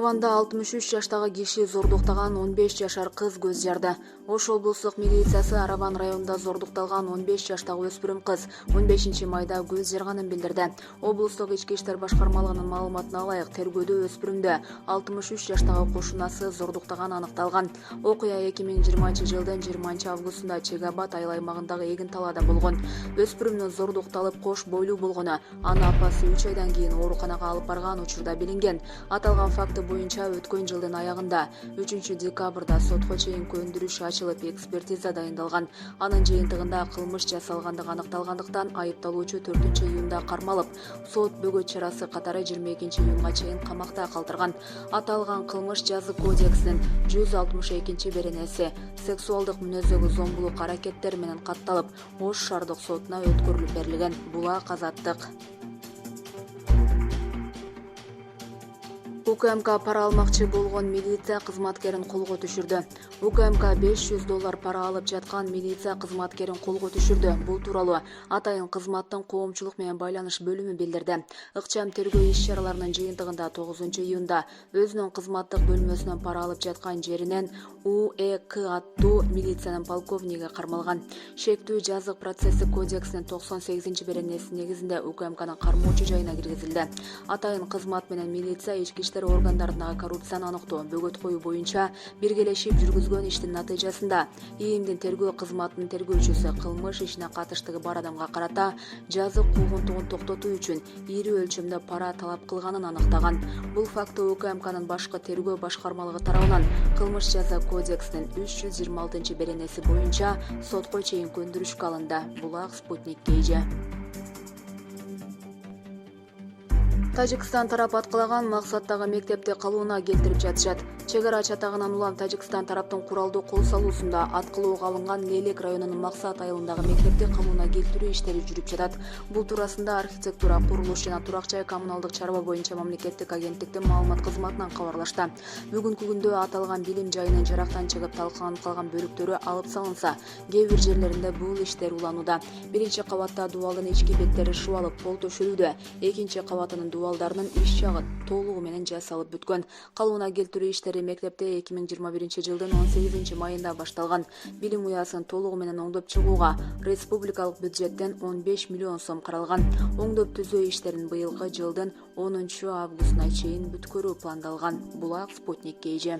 Нахчыванда 63 жаштагы киши зордуктаган 15 жашар кыз көз жарды. Ош облустук милициясы Арабан районунда зордукталган 15 жаштагы өспүрүм кыз 15 майда көз жарганын билдирди. Облустук ички иштер башкармалыгынын маалыматына ылайык, тергөөдө өспүрүмдү 63 жаштагы кошунасы зордуктаган аныкталган. Окуя 2020 жылдын 20 августунда Чегабад айыл аймагындагы эгин талаада болгон. Өспүрүмдүн зордукталып кош бойлуу болгону, аны апасы 3 айдан кийин ооруканага алып барган учурда билинген. Аталган факты боюнча өткөн жылдын аягында 3 декабрда сотко чейин көндүрүш ачылып, экспертиза дайындалган. Анын жыйынтыгында кылмыш жасалгандыгы аныкталгандыктан айыпталуучу 4 июнда кармалып, сот бөгөт чарасы катары 22 июнга чейин камакта калтырган. Аталган кылмыш жазык кодексинин 162 беренеси сексуалдык мүнөздөгү зомбулук аракеттери менен катталып, Ош шаардык сотуна өткөрүлүп берилген. Булак Азаттык. УКМК пара алмакчы болгон милиция кызматкерин колго түшүрдү. УКМК $500 пара алып жаткан милиция кызматкерин колго түшүрдү. Бул тууралуу Атайын кызматтын коомчулук менен байланыш бөлүмү билдирди. Ыкчам тергөө иш-чараларынын жыйынтыгында 9 июнда өзүнүн кызматтык бөлмөсүнөн пара алып жаткан жеринен УЭК аттуу милициянын полковниги кармалган. Шектүү жазык процесстик кодексинин 98 беренеси негизинде УКМКнын кармоочу жайына киргизилди. Атайын кызмат менен милиция ички иштер органдарындагы коррупцияны аныктоо, бөгөт коюу боюнча биргелешип жүргүзгөн иштин натыйжасында ИИМдин тергөө кызматынын тергөөчүсү кылмыш ишине катыштыгы бар адамга карата жазык куугунтугун токтотуу үчүн ири өлчөмдө пара талап кылганын аныктаган. Бул факты УКМКнын башкы тергөө башкармалыгы тарабынан кылмыш жаза кодексинин 326 беренеси боюнча сотко чейин көндүрүшкө алынды. Булак Спутник KG. Тажикстан тарап аткалаган максаттагы мектепте калууна келтирип жатышат. Чек ара чатагынан улам Тажикстан тараптын куралдуу кол салуусунда аткылоого алынган Лелек районунун Максат айылындагы мектепте калууна келтирүү иштери жүрүп жатат. Бул туурасында архитектура, курулуш жана турак жай коммуналдык чарба боюнча мамлекеттик агенттиктин маалымат кызматынан кабарлашты. Бүгүнкү күндө аталган билим жайынын жарактан чыгып талкаланып калган бөлүктөрү алып салынса, кээ бир жерлеринде бул иштер уланууда. Биринчи кабатта дубалдын ички беттери шубалып, пол төшөлүүдө, экинчи кабатынын дубалдарынын иш жагы толугу менен жасалып бүткөн. Калууна келтирүү иштери мектепте 2021 жылдын 18 майында башталган. Билим уясын толугу менен оңдоп чыгууга республикалык бюджеттен 15 миллион сом каралган. Оңдоп түзөө иштерин быйылкы жылдын 10 августуна чейин бүткөрүү пландалган. Булак Спутник KG.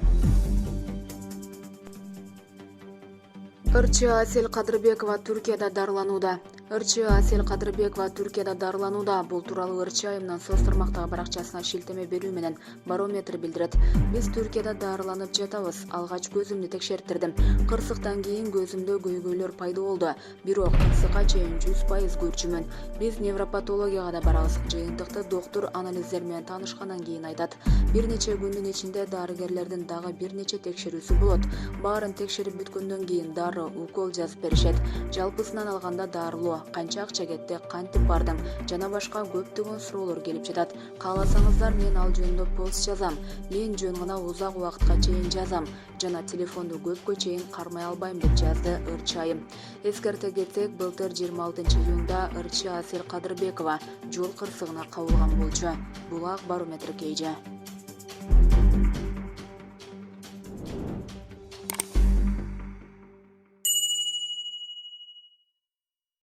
ырчы Асель Кадырбекова Түркияда дарыланууда. ырчы Асель Кадырбекова Түркияда дарыланууда. Бул тууралуу ырчы айымдын соц тармактагы баракчасына шилтеме берүү менен Барометр билдирет. Биз Түркияда дарыланып жатабыз. Алгач көзүмдү текшерттирдим. Кырсыктан кийин көзүмдө көйгөйлөр пайда болду. Бирок кырсыкка чейин 100% көрчүмүн. Биз невропатологияга да барабыз. Жыйынтыкты доктур анализдер менен таанышкандан кийин айтат. Бир нече күндүн ичинде дарыгерлердин дагы бир нече текшерүүсү болот. Баарын текшерип бүткөндөн кийин дары, укол жазып беришет. Жалпысынан алганда дарылоо, канча акча кетти, кантип бардым жана башка көптөгөн суроолор келип жатат. Кааласаңыздар, мен ал жөнүндө пост жазам. Мен жөн гана узак убакытка чейин жазам жана телефонду көпкө чейин кармай албайм, деп жазды ырчы айым. Эскерте кетсек, былтыр 26 июнда ырчы Асель Кадырбекова жол кырсыгына кабылган болчу. Булак Барометр KG.